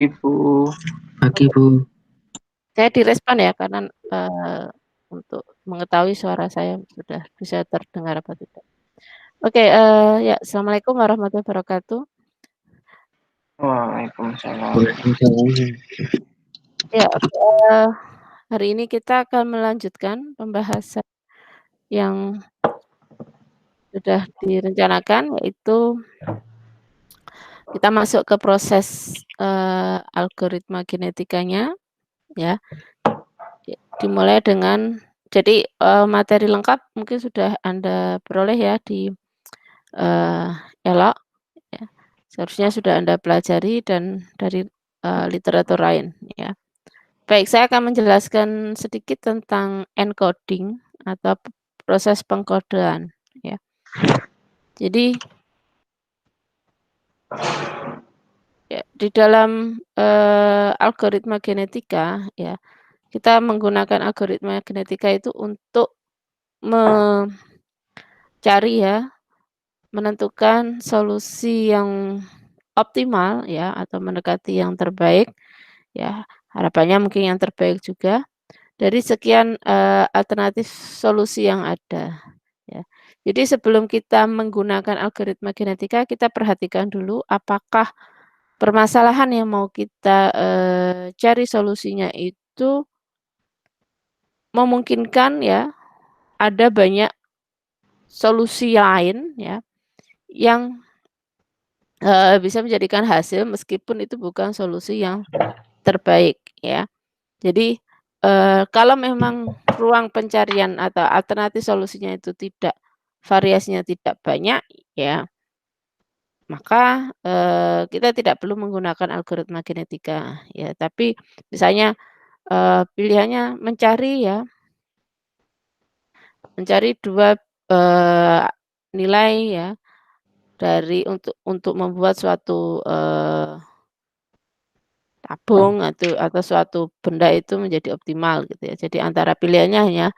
Ibu. Pagi, Bu. Saya direspon ya karena untuk mengetahui suara saya sudah bisa terdengar apa tidak. Oke, ya assalamualaikum warahmatullahi wabarakatuh. Waalaikumsalam. Waalaikumsalam. Ya, hari ini kita akan melanjutkan pembahasan yang sudah direncanakan, yaitu kita masuk ke proses algoritma genetikanya, ya. Dimulai dengan jadi materi lengkap mungkin sudah Anda peroleh ya di Elok, ya. Seharusnya sudah Anda pelajari dan dari literatur lain, ya. Baik, saya akan menjelaskan sedikit tentang encoding atau proses pengkodean, ya. Jadi ya, di dalam algoritma genetika, ya, kita menggunakan algoritma genetika itu untuk mencari ya, menentukan solusi yang optimal ya atau mendekati yang terbaik ya, harapannya mungkin yang terbaik juga dari sekian alternatif solusi yang ada ya. Jadi sebelum kita menggunakan algoritma genetika, kita perhatikan dulu apakah permasalahan yang mau kita cari solusinya itu memungkinkan ya, ada banyak solusi lain ya yang bisa menjadikan hasil meskipun itu bukan solusi yang terbaik ya. Jadi, kalau memang ruang pencarian atau alternatif solusinya itu tidak variasinya tidak banyak ya, maka, kita tidak perlu menggunakan algoritma genetika ya. Tapi misalnya, pilihannya mencari 2 nilai ya dari untuk membuat suatu, tabung atau suatu benda itu menjadi optimal gitu ya. Jadi antara pilihannya hanya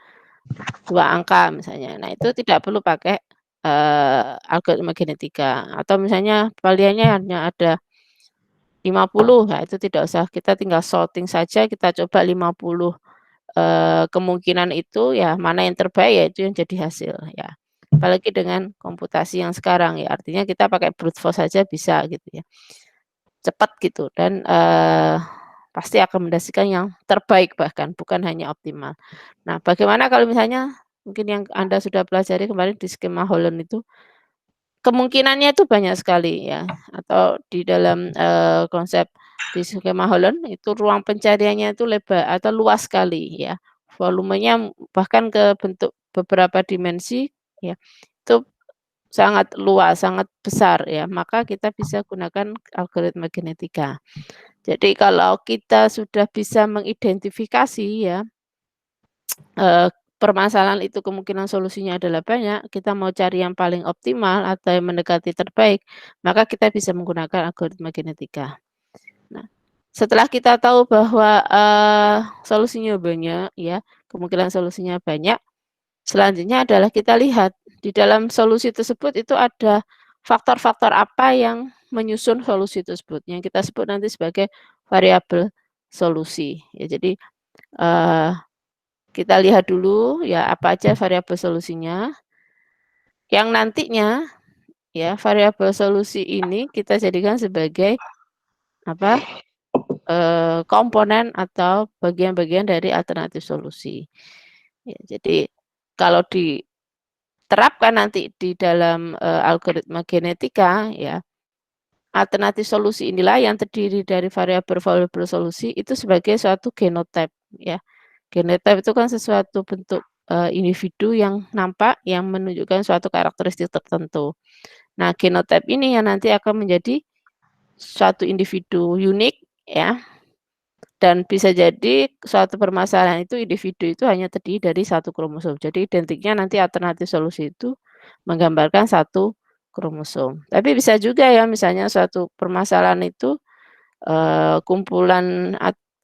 2 angka misalnya. Nah itu tidak perlu pakai, algoritma genetika atau misalnya pilihannya hanya ada 50, nah itu tidak usah kita tinggal sorting saja kita coba 50, kemungkinan itu ya mana yang terbaik ya itu yang jadi hasil ya. Apalagi dengan komputasi yang sekarang ya artinya kita pakai brute force saja bisa gitu ya. Cepat gitu dan, pasti akan mendapatkan yang terbaik bahkan bukan hanya optimal. Nah bagaimana kalau misalnya mungkin yang Anda sudah pelajari kemarin di skema Holland itu, kemungkinannya itu banyak sekali ya atau di dalam, konsep di skema Holland itu ruang pencariannya itu lebar atau luas sekali ya, volumenya bahkan ke bentuk beberapa dimensi ya, itu sangat luas, sangat besar ya, maka kita bisa gunakan algoritma genetika. Jadi kalau kita sudah bisa mengidentifikasi ya, eee, permasalahan itu kemungkinan solusinya adalah banyak, kita mau cari yang paling optimal atau yang mendekati terbaik, maka kita bisa menggunakan algoritma genetika. Nah, setelah kita tahu bahwa, solusinya banyak ya, kemungkinan solusinya banyak, selanjutnya adalah kita lihat di dalam solusi tersebut itu ada faktor-faktor apa yang menyusun solusi tersebut, yang kita sebut nanti sebagai variabel solusi. Ya jadi, eee, kita lihat dulu ya apa aja variabel solusinya, yang nantinya ya variabel solusi ini kita jadikan sebagai apa, komponen atau bagian-bagian dari alternatif solusi. Ya jadi kalau diterapkan nanti di dalam, algoritma genetika ya, alternatif solusi inilah yang terdiri dari variabel-variabel solusi itu sebagai suatu genotype ya. Genotype itu kan sesuatu bentuk, individu yang nampak yang menunjukkan suatu karakteristik tertentu. Nah genotype ini yang nanti akan menjadi suatu individu unik ya, dan bisa jadi suatu permasalahan itu individu itu hanya terdiri dari satu kromosom. Jadi identiknya nanti alternatif solusi itu menggambarkan satu kromosom. Tapi bisa juga ya misalnya suatu permasalahan itu, kumpulan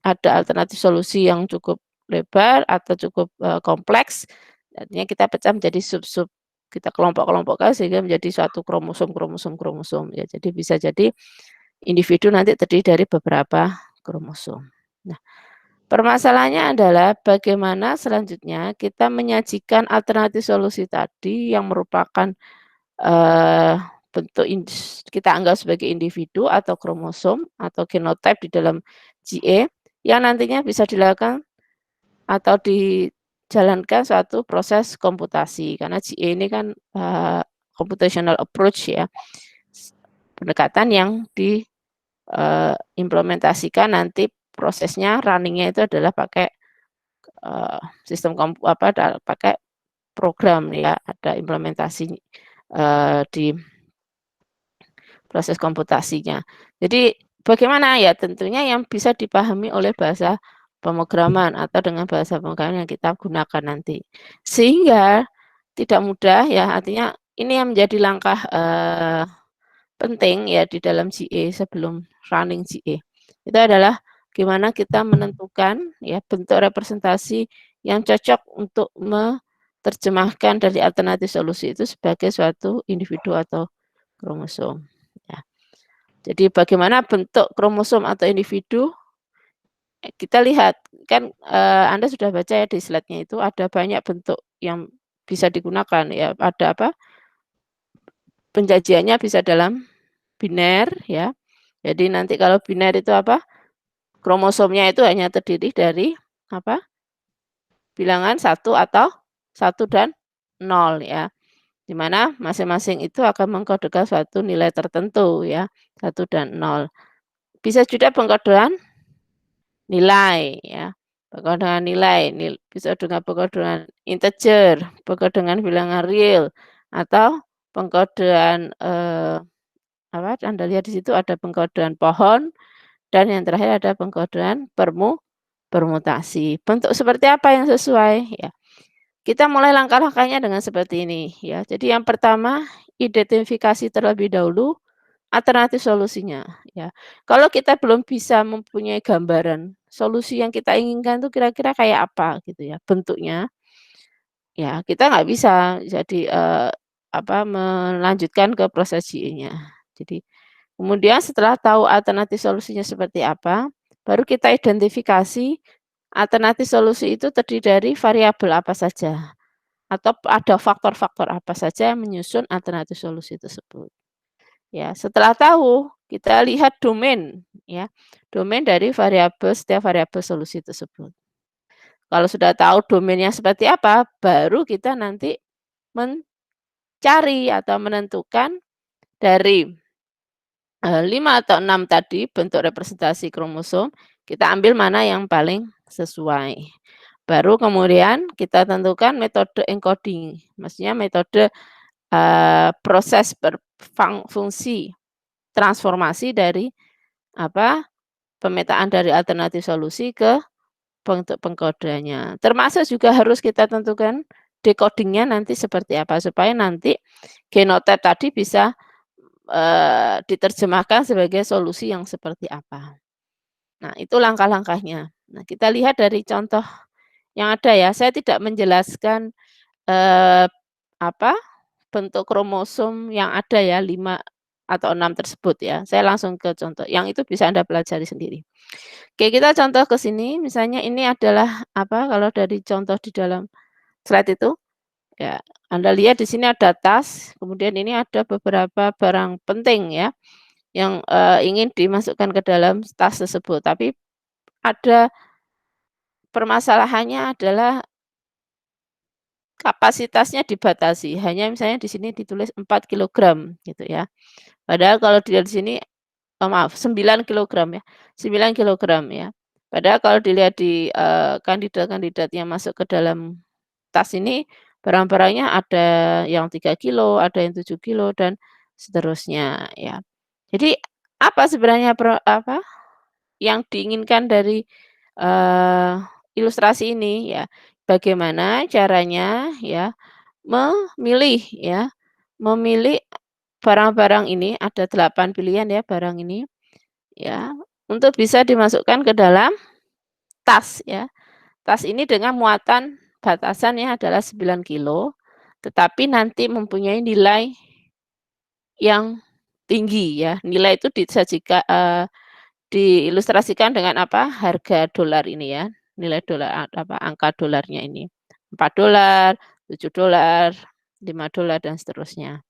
ada alternatif solusi yang cukup lebar atau cukup, kompleks, artinya kita pecah menjadi sub-sub, kita kelompok-kelompokkan sehingga menjadi suatu kromosom kromosom kromosom ya. Jadi bisa jadi individu nanti terdiri dari beberapa kromosom. Nah, permasalahannya adalah bagaimana selanjutnya kita menyajikan alternatif solusi tadi yang merupakan, eee, bentuk kita anggap sebagai individu atau kromosom atau genotype di dalam GE yang nantinya bisa dilakukan atau dijalankan suatu proses komputasi. Karena GE ini kan, computational approach ya, pendekatan yang implementasikan nanti prosesnya running-nya itu adalah pakai, sistem pakai program ya, ada implementasi, di proses komputasinya. Jadi bagaimana ya, tentunya yang bisa dipahami oleh bahasa pemrograman atau dengan bahasa pemrograman yang kita gunakan nanti. Sehingga tidak mudah ya, artinya ini yang menjadi langkah, penting ya di dalam GE sebelum running GE. Itu adalah gimana kita menentukan ya bentuk representasi yang cocok untuk menerjemahkan dari alternatif solusi itu sebagai suatu individu atau kromosom, ya. Jadi bagaimana bentuk kromosom atau individu, kita lihat kan, Anda sudah baca ya di slide-nya itu ada banyak bentuk yang bisa digunakan ya, ada apa, penjajiannya bisa dalam biner ya. Jadi nanti kalau biner itu apa, kromosomnya itu hanya terdiri dari apa, bilangan satu atau satu dan nol ya. Di mana masing-masing itu akan mengkodekan suatu nilai tertentu ya, satu dan nol. Bisa juga pengkodean nilai ya, pengkodean nilai, bisa dengan pengkodean integer, pengkodean bilangan real, atau pengkodean, apa, Anda lihat di situ ada pengkodean pohon, dan yang terakhir ada pengkodean permutasi. Bentuk seperti apa yang sesuai? Ya, kita mulai langkah-langkahnya dengan seperti ini ya. Jadi yang pertama, identifikasi terlebih dahulu alternatif solusinya ya. Kalau kita belum bisa mempunyai gambaran solusi yang kita inginkan itu kira-kira kayak apa gitu ya bentuknya, ya kita nggak bisa jadi, apa, melanjutkan ke proses GE-nya. Jadi kemudian setelah tahu alternatif solusinya seperti apa, baru kita identifikasi alternatif solusi itu terdiri dari variabel apa saja, atau ada faktor-faktor apa saja yang menyusun alternatif solusi tersebut. Ya, setelah tahu, kita lihat domain, ya, domain dari setiap variabel solusi tersebut. Kalau sudah tahu domainnya seperti apa, baru kita nanti mencari atau menentukan dari 5 atau 6 tadi bentuk representasi kromosom, kita ambil mana yang paling sesuai. Baru kemudian kita tentukan metode encoding, maksudnya metode, proses fungsi transformasi dari apa, pemetaan dari alternatif solusi ke bentuk pengkodeannya. Termasuk juga harus kita tentukan decoding-nya nanti seperti apa, supaya nanti genotype tadi bisa diterjemahkan sebagai solusi yang seperti apa. Nah, itu langkah-langkahnya. Nah, kita lihat dari contoh yang ada ya, saya tidak menjelaskan, eee, apa, bentuk kromosom yang ada ya 5 atau 6 tersebut ya, saya langsung ke contoh, yang itu bisa Anda pelajari sendiri. Oke, kita contoh ke sini, misalnya ini adalah apa, kalau dari contoh di dalam slide itu, ya Anda lihat di sini ada tas, kemudian ini ada beberapa barang penting ya, yang, ingin dimasukkan ke dalam tas tersebut. Tapi ada permasalahannya adalah kapasitasnya dibatasi, hanya misalnya di sini ditulis 4 kilogram gitu ya. Padahal kalau dilihat di sini, maaf 9 kilogram ya, 9 kilogram ya. Padahal kalau dilihat di, kandidat-kandidat yang masuk ke dalam tas ini, barang-barangnya ada yang 3 kilo, ada yang 7 kilo, dan seterusnya ya. Jadi apa sebenarnya yang diinginkan dari, eee, ilustrasi ini ya, bagaimana caranya ya memilih barang-barang ini, ada 8 pilihan ya barang ini ya, untuk bisa dimasukkan ke dalam tas ya. Tas ini dengan muatan batasannya adalah 9 kilo, tetapi nanti mempunyai nilai yang tinggi ya. Nilai itu diilustrasikan dengan apa, harga dolar ini ya, nilai dolar apa, angka dolarnya ini. $4, $7, $5 dan seterusnya.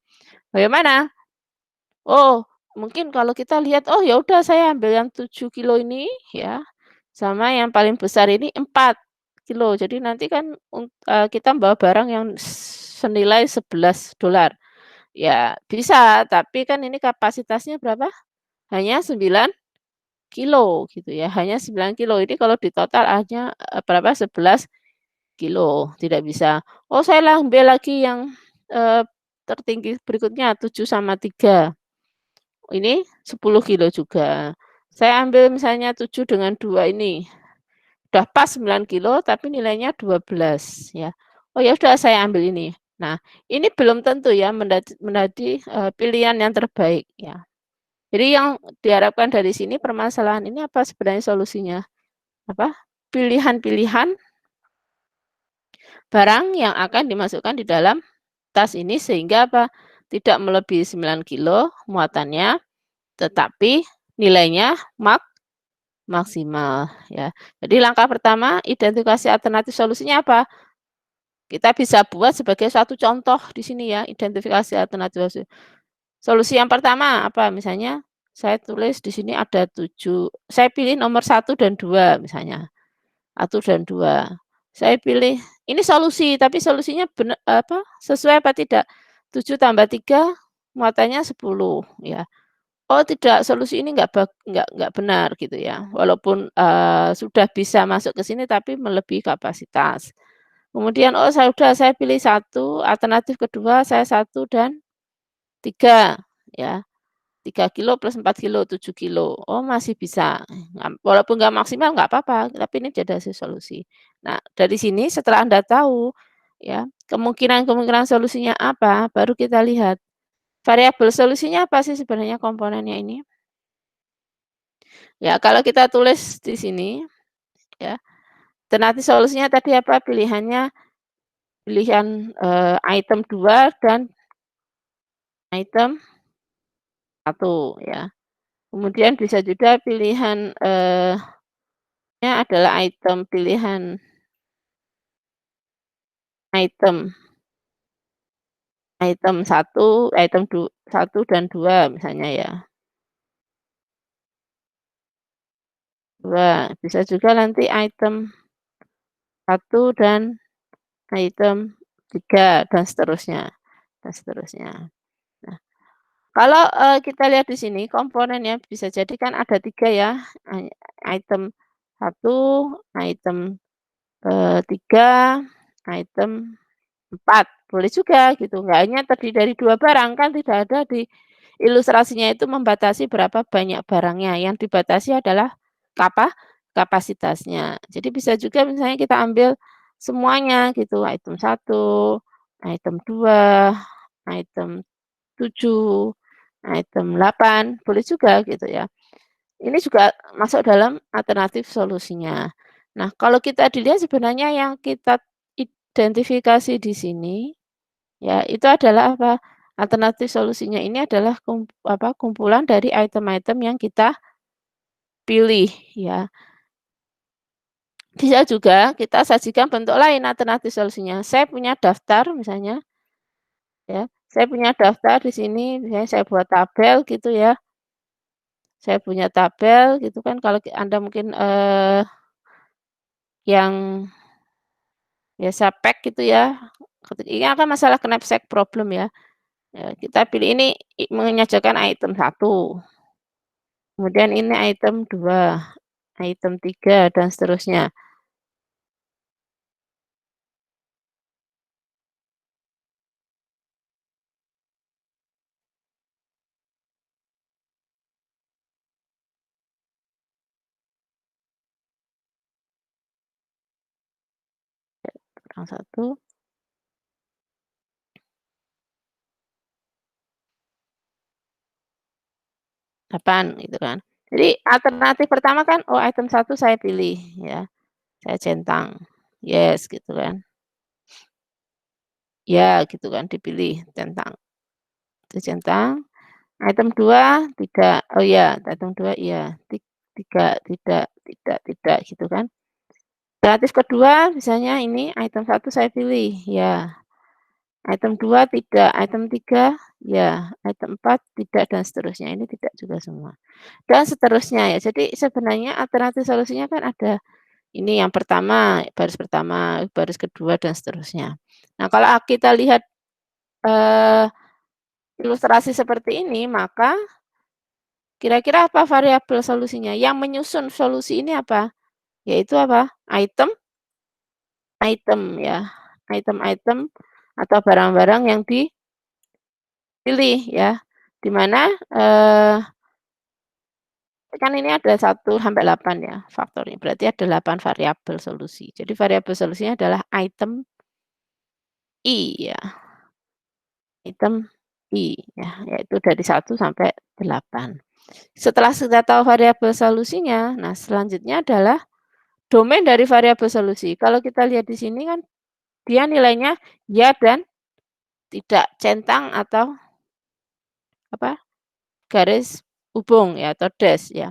Bagaimana? Oh, mungkin kalau kita lihat, oh ya udah saya ambil yang 7 kilo ini ya, sama yang paling besar ini 4 kilo. Jadi nanti kan kita bawa barang yang senilai $11. Ya bisa, tapi kan ini kapasitasnya berapa? Hanya 9 kilo gitu ya, hanya 9 kilo. Ini kalau di total hanya, berapa, 11 kilo, tidak bisa, "Oh saya ambil lagi yang, eee, tertinggi berikutnya 7 sama 3, ini 10 kilo juga. Saya ambil misalnya 7 dengan 2 ini, udah pas 9 kilo tapi nilainya 12 ya. Oh ya udah saya ambil ini." Nah, ini belum tentu ya menjadi, pilihan yang terbaik ya. Jadi yang diharapkan dari sini permasalahan ini apa sebenarnya solusinya? Apa, pilihan-pilihan barang yang akan dimasukkan di dalam tas ini sehingga apa, tidak melebihi 9 kilo muatannya, tetapi nilainya maksimal ya. Jadi langkah pertama identifikasi alternatif solusinya apa? Kita bisa buat sebagai satu contoh di sini ya, identifikasi alternatif solusi yang pertama apa, misalnya saya tulis di sini ada 7, saya pilih nomor 1 dan 2 misalnya. 1 dan 2. Saya pilih ini solusi, tapi solusinya apa, sesuai apa tidak. 7 tambah 3 muatannya 10 ya. Oh tidak, solusi ini nggak benar gitu ya. Walaupun, sudah bisa masuk ke sini tapi melebihi kapasitas. Kemudian, oh saya pilih satu, alternatif kedua saya 1 dan 3 ya. 3 kilo plus 4 kilo, 7 kilo. Oh masih bisa, walaupun nggak maksimal nggak apa-apa, tapi ini jadi hasil solusi. Nah, dari sini setelah Anda tahu, ya, kemungkinan-kemungkinan solusinya apa, baru kita lihat, variabel solusinya apa sih sebenarnya komponennya ini? Ya, kalau kita tulis di sini, ya, alternatif solusinya tadi apa, pilihan, item 2 dan item 1 ya. Kemudian bisa juga pilihan, nya adalah item item 1 dan 2 misalnya ya, 2 bisa juga nanti item 1 dan item 3 dan seterusnya dan seterusnya. Nah, kalau, kita lihat di sini komponennya bisa jadi kan ada 3 ya, item 1, item, 3, item 4 boleh juga gitu, nggak hanya terdiri dari 2 barang, kan tidak ada di ilustrasinya itu membatasi berapa banyak barangnya, yang dibatasi adalah kapasitasnya. Jadi bisa juga misalnya kita ambil semuanya gitu, item 1, item 2, item 7, item 8 boleh juga gitu ya. Ini juga masuk dalam alternatif solusinya. Nah, kalau kita dilihat sebenarnya yang kita identifikasi di sini, ya itu adalah apa, alternatif solusinya ini adalah kumpulan dari item-item yang kita pilih ya. Bisa juga kita sajikan bentuk lain alternatif solusinya. Saya punya daftar misalnya ya, saya punya daftar di sini misalnya saya buat tabel gitu ya. Saya punya tabel gitu kan kalau Anda mungkin, yang biasa pack gitu ya, ini akan masalah knapsack problem ya. Kita pilih ini menyajikan item 1, kemudian ini item 2, item 3 dan seterusnya. Kurang 1, 8 gitu kan. Jadi alternatif pertama kan, oh item 1 saya pilih ya, saya centang, yes gitu kan. Ya gitu kan, dipilih, centang, dicentang. Item 2 tidak, oh iya, item 2 iya, tidak gitu kan. Alternatif kedua misalnya ini item 1 saya pilih, ya. Item 2 tidak, item 3 ya, item 4 tidak, dan seterusnya. Ini tidak juga semua. Dan seterusnya ya. Jadi sebenarnya alternatif solusinya kan ada ini yang pertama, baris kedua, dan seterusnya. Nah, kalau kita lihat, eee, ilustrasi seperti ini, maka kira-kira apa variabel solusinya? Yang menyusun solusi ini apa? Yaitu apa? Item ya, item-item atau barang-barang yang dipilih ya, di mana, kan ini ada 1 sampai 8 ya faktornya, berarti ada 8 variabel solusi. Jadi variabel solusinya adalah item I ya, item I ya, yaitu dari 1 sampai 8. Setelah kita tahu variabel solusinya, nah selanjutnya adalah domain dari variabel solusi. Kalau kita lihat di sini kan dia nilainya ya dan tidak, centang atau apa, garis hubung ya atau dash ya.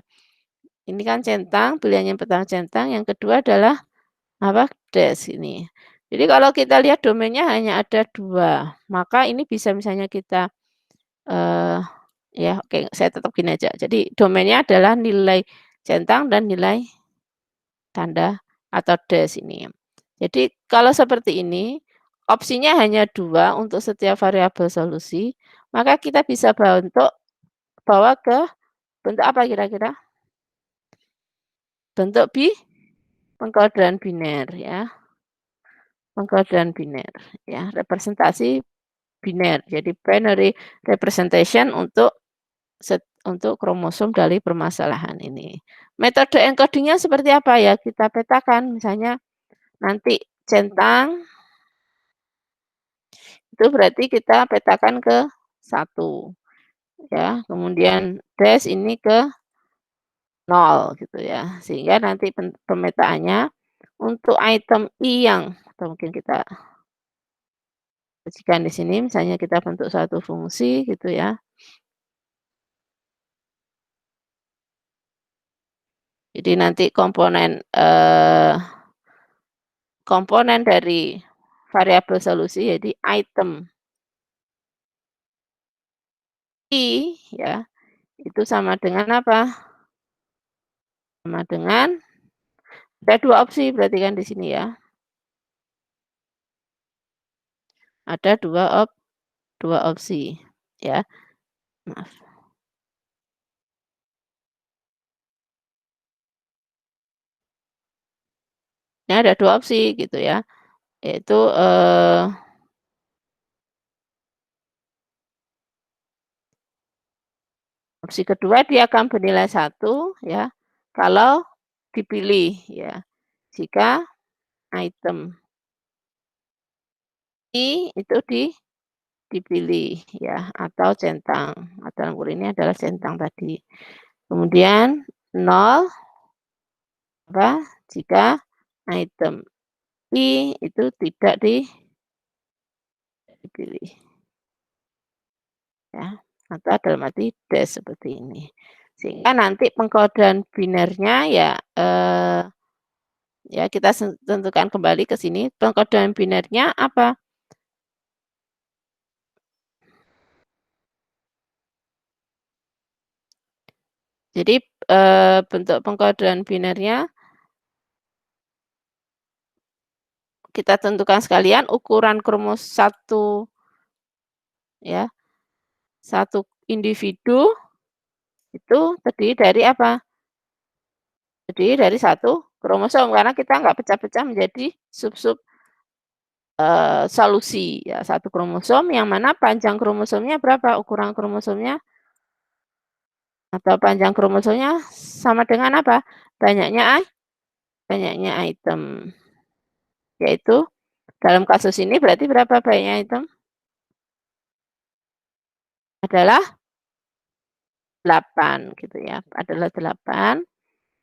Ini kan centang, pilihan yang pertama centang, yang kedua adalah apa, dash ini. Jadi kalau kita lihat domainnya hanya ada 2, maka ini bisa misalnya kita, eee, ya oke saya tetap gini aja. Jadi domainnya adalah nilai centang dan nilai tanda atau dash ini. Jadi kalau seperti ini, opsinya hanya 2 untuk setiap variabel solusi, maka kita bisa bawa ke bentuk apa kira-kira? Bentuk pengkodean biner ya, pengkodean biner ya, representasi biner. Jadi binary representation untuk kromosom dari permasalahan ini. Metode encoding-nya seperti apa ya? Kita petakan misalnya nanti centang itu berarti kita petakan ke 1 ya, kemudian dash ini ke 0 gitu ya. Sehingga nanti pemetaannya untuk item I yang atau mungkin kita sajikan di sini misalnya kita bentuk suatu fungsi gitu ya. Jadi nanti komponen dari variabel solusi jadi item I ya, itu sama dengan apa? Sama dengan ada 2 opsi berarti kan di sini ya. Ada 2 opsi ya, maaf. Ini ada 2 opsi gitu ya, yaitu, opsi kedua dia akan bernilai 1 ya, kalau dipilih ya, jika item I itu dipilih ya, atau centang, atau dalam kurung ini adalah centang tadi. Kemudian 0 apa, jika item I itu tidak dipilih ya, atau dalam arti dash seperti ini. Sehingga nanti pengkodean binernya ya, ya kita tentukan kembali ke sini, pengkodean binernya apa? Jadi, bentuk pengkodean binernya kita tentukan sekalian ukuran satu ya, satu individu itu terdiri dari apa? Terdiri dari satu kromosom karena kita nggak pecah-pecah menjadi sub-sub, solusi ya, satu kromosom yang mana panjang kromosomnya berapa? Ukuran kromosomnya atau panjang kromosomnya sama dengan apa? Banyaknya item, yaitu dalam kasus ini berarti berapa banyaknya item? Adalah 8 gitu ya, adalah 8.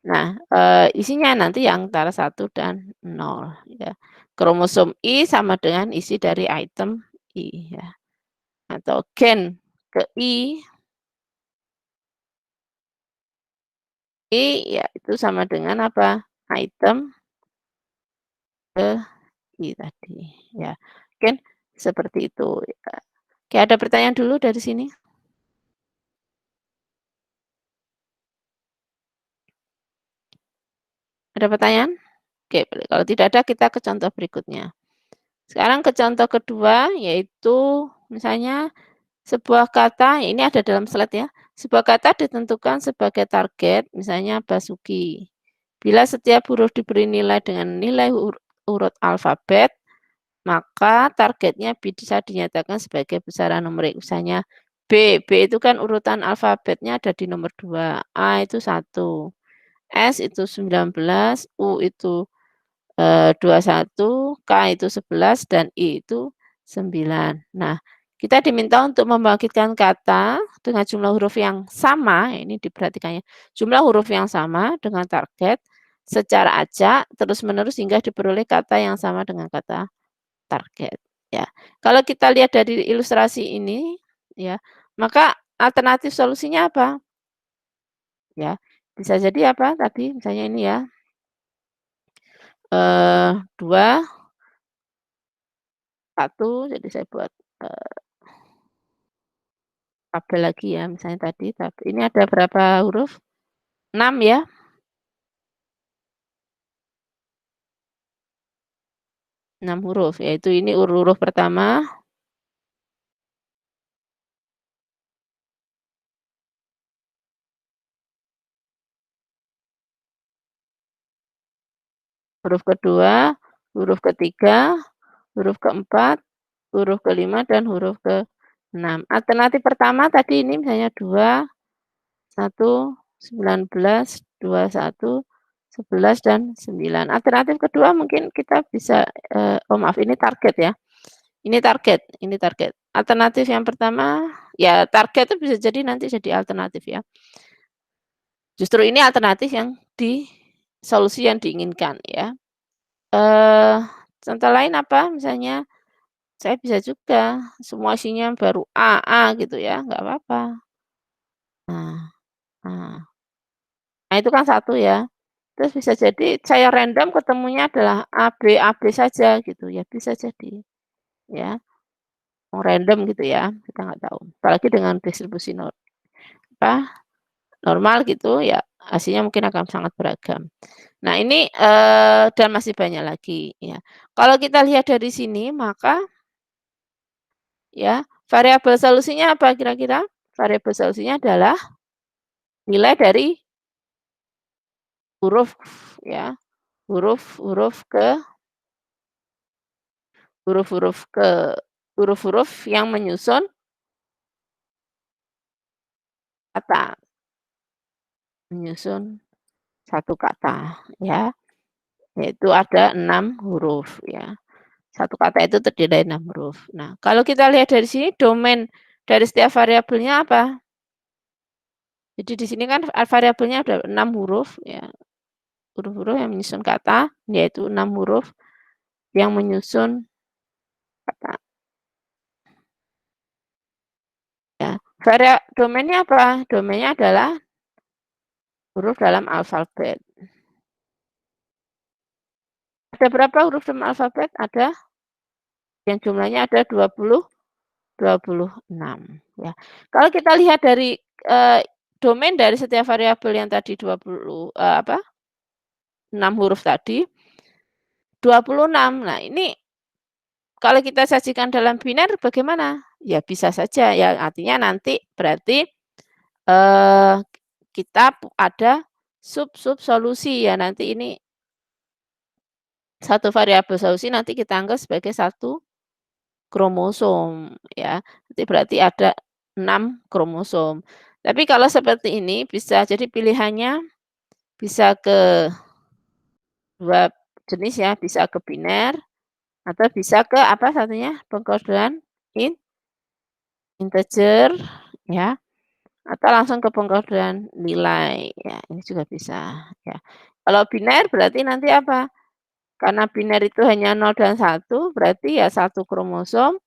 Nah, isinya nanti yang antara 1 dan 0 ya. Kromosom I sama dengan isi dari item I ya, atau gen ke I ya itu sama dengan apa? Item ke I tadi, ya. Mungkin seperti itu, ya. Oke, ada pertanyaan dulu dari sini? Ada pertanyaan? Oke, boleh. Kalau tidak ada, kita ke contoh berikutnya. Sekarang ke contoh kedua, yaitu misalnya sebuah kata, ini ada dalam slide ya, sebuah kata ditentukan sebagai target, misalnya Basuki. Bila setiap huruf diberi nilai dengan nilai urut alfabet, maka targetnya bisa dinyatakan sebagai besaran numerik. Misalnya B, B itu kan urutan alfabetnya ada di nomor 2, A itu 1, S itu 19, U itu 21, K itu 11, dan I itu 9. Nah, kita diminta untuk membangkitkan kata dengan jumlah huruf yang sama, ya ini diperhatikan ya, jumlah huruf yang sama dengan target secara acak terus-menerus hingga diperoleh kata yang sama dengan kata target, ya. Kalau kita lihat dari ilustrasi ini, ya, maka alternatif solusinya apa? Ya, bisa jadi apa tadi, misalnya ini ya, 2, 1, jadi saya buat, eee, tabel lagi ya, misalnya tadi ini ada berapa huruf? 6 ya, 6 huruf, yaitu ini huruf pertama, huruf kedua, huruf ketiga, huruf keempat, huruf kelima, dan huruf keenam. Alternatif pertama tadi ini misalnya 2, 1, 19, 21, 11, dan 9. Alternatif kedua mungkin kita bisa, oh maaf ini target ya, ini target. Alternatif yang pertama, ya target itu bisa jadi nanti jadi alternatif ya. Justru ini alternatif yang solusi yang diinginkan ya. Eee, Contoh lain apa, misalnya saya bisa juga semua isinya baru A, A gitu ya, nggak apa-apa. Nah nah. Nah itu kan satu ya. Terus bisa jadi saya random ketemunya adalah A, B saja gitu ya, bisa jadi, ya. Random gitu ya, kita nggak tahu. Apalagi dengan distribusi apa, normal gitu ya, hasilnya mungkin akan sangat beragam. Nah ini, dan masih banyak lagi ya. Kalau kita lihat dari sini maka ya, variabel solusinya apa kira-kira? Variabel solusinya adalah nilai dari huruf ya, huruf-huruf ke huruf-huruf ke huruf-huruf yang menyusun kata, menyusun satu kata ya, yaitu ada 6 huruf ya. Satu kata itu terdiri dari 6 huruf. Nah, kalau kita lihat dari sini domain dari setiap variabelnya apa? Jadi di sini kan variabelnya ada 6 huruf ya, huruf-huruf yang menyusun kata, yaitu 6 huruf yang menyusun kata ya. Domainnya apa? Domainnya adalah huruf dalam alfabet. Ada berapa huruf dalam alfabet? Ada yang jumlahnya ada 26 ya. Kalau kita lihat dari, domain dari setiap variabel yang tadi 20, apa, 6 huruf tadi, 26. Nah ini kalau kita sajikan dalam biner bagaimana? Ya bisa saja ya, artinya nanti berarti, eee, kita ada sub-sub solusi ya, nanti ini satu variabel solusi nanti kita anggap sebagai satu kromosom ya, nanti berarti ada 6 kromosom. Tapi kalau seperti ini bisa jadi pilihannya bisa ke 2 jenis ya, bisa ke biner atau bisa ke apa satunya, pengkodean integer ya, atau langsung ke pengkodean nilai ya, ini juga bisa ya. Kalau biner berarti nanti apa, karena biner itu hanya 0 dan 1 berarti ya satu kromosom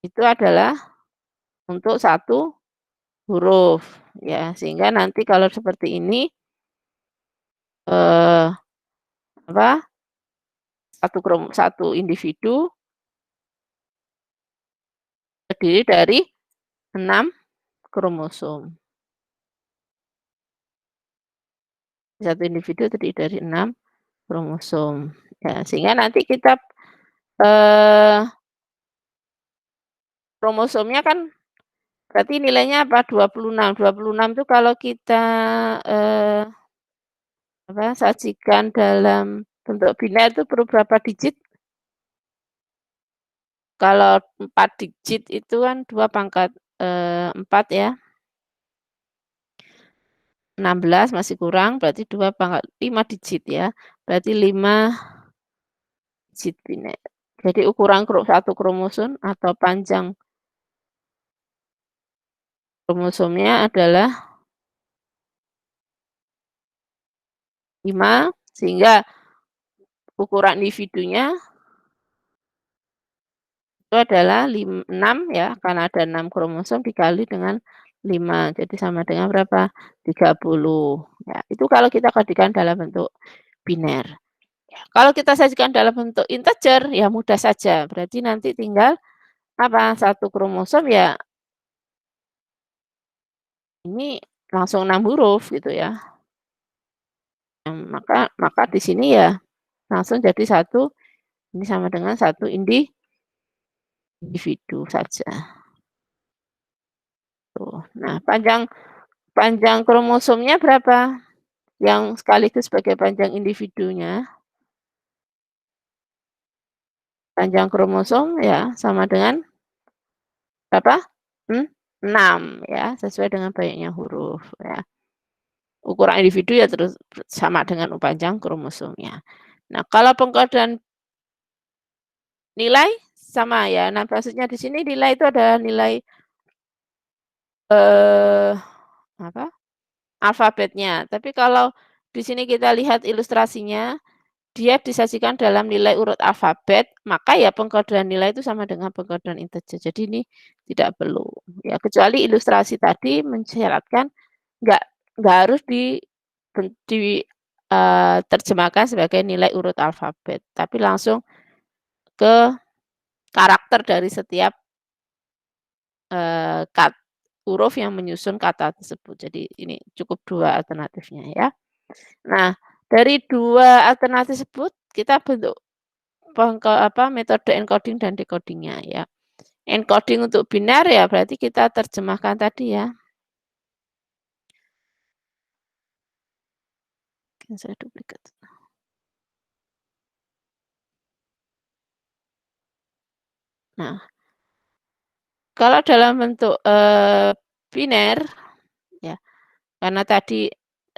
itu adalah untuk satu huruf, ya. Sehingga nanti kalau seperti ini, eee, apa, satu individu terdiri dari 6 kromosom. Satu individu terdiri dari 6 kromosom. Ya, sehingga nanti kita, eee, kromosomnya kan berarti nilainya apa, 26. 26 itu kalau kita, eee, sajikan dalam bentuk biner itu perlu berapa digit? Kalau 4 digit itu kan 2 pangkat, 4 ya, 16 masih kurang berarti 2 pangkat 5 digit ya, berarti 5 digit biner. Jadi ukuran satu kromosom atau panjang kromosomnya adalah 5 sehingga ukuran individunya itu adalah 6 ya, karena ada 6 kromosom dikali dengan 5, jadi sama dengan berapa? 30. Ya, itu kalau kita jadikan dalam bentuk biner. Ya, kalau kita sajikan dalam bentuk integer, ya mudah saja, berarti nanti tinggal apa, satu kromosom ya ini langsung 6 huruf gitu ya. Maka di sini ya langsung jadi satu, ini sama dengan satu individu saja, tuh. Nah, panjang panjang kromosomnya berapa? Yang sekaligus sebagai panjang individunya, panjang kromosom ya sama dengan berapa? Mmm, 6 ya, sesuai dengan banyaknya huruf ya. Ukuran individu ya terus sama dengan panjang kromosomnya. Nah, kalau pengkodean nilai sama ya. Nah, maksudnya di sini nilai itu ada nilai, eee, apa, alfabetnya. Tapi kalau di sini kita lihat ilustrasinya, dia disajikan dalam nilai urut alfabet, maka ya pengkodean nilai itu sama dengan pengkodean integer. Jadi ini tidak perlu, ya kecuali ilustrasi tadi mensyaratkan nggak nggak harus terjemahkan sebagai nilai urut alfabet, tapi langsung ke karakter dari setiap, eee, kat huruf yang menyusun kata tersebut. Jadi ini cukup 2 alternatifnya ya. Nah, dari 2 alternatif tersebut kita bentuk metode encoding dan decoding-nya ya. Encoding untuk biner ya berarti kita terjemahkan tadi ya. Saya duplikat. Nah, kalau dalam bentuk, biner ya, karena tadi,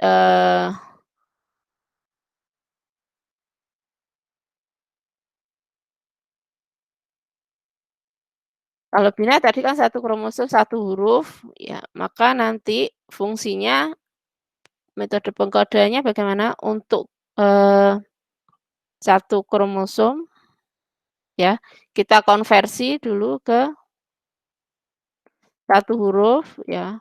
eee, kalau biner tadi kan satu kromosom satu huruf ya, maka nanti fungsinya metode pengkodeannya bagaimana untuk, eee, 1 kromosom ya, kita konversi dulu ke satu huruf ya.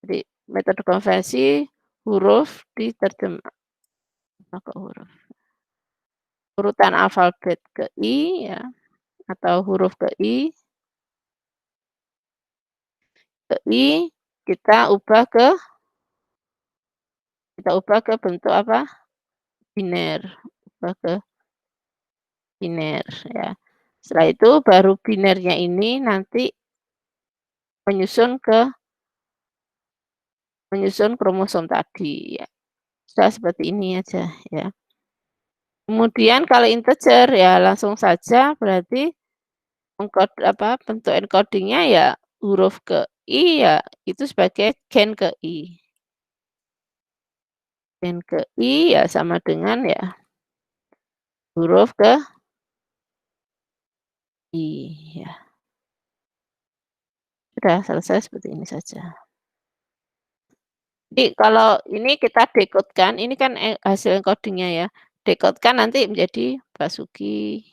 Jadi metode konversi huruf ke huruf. Urutan alfabet ke I ya, atau huruf ke I kita ubah ke bentuk apa, biner, ubah ke biner ya. Setelah itu baru binernya ini nanti menyusun kromosom tadi ya. Sudah seperti ini aja ya. Kemudian kalau integer ya langsung saja berarti bentuk encoding-nya ya huruf ke I ya itu sebagai gen ke I. Gen ke I ya sama dengan ya huruf ke I ya. Sudah selesai seperti ini saja. Jadi kalau ini kita decode-kan, ini kan hasil encoding-nya ya. Decode-kan nanti menjadi Basuki,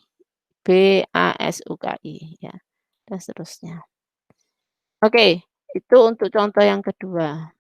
BASUKI ya, dan seterusnya. Oke, itu untuk contoh yang kedua.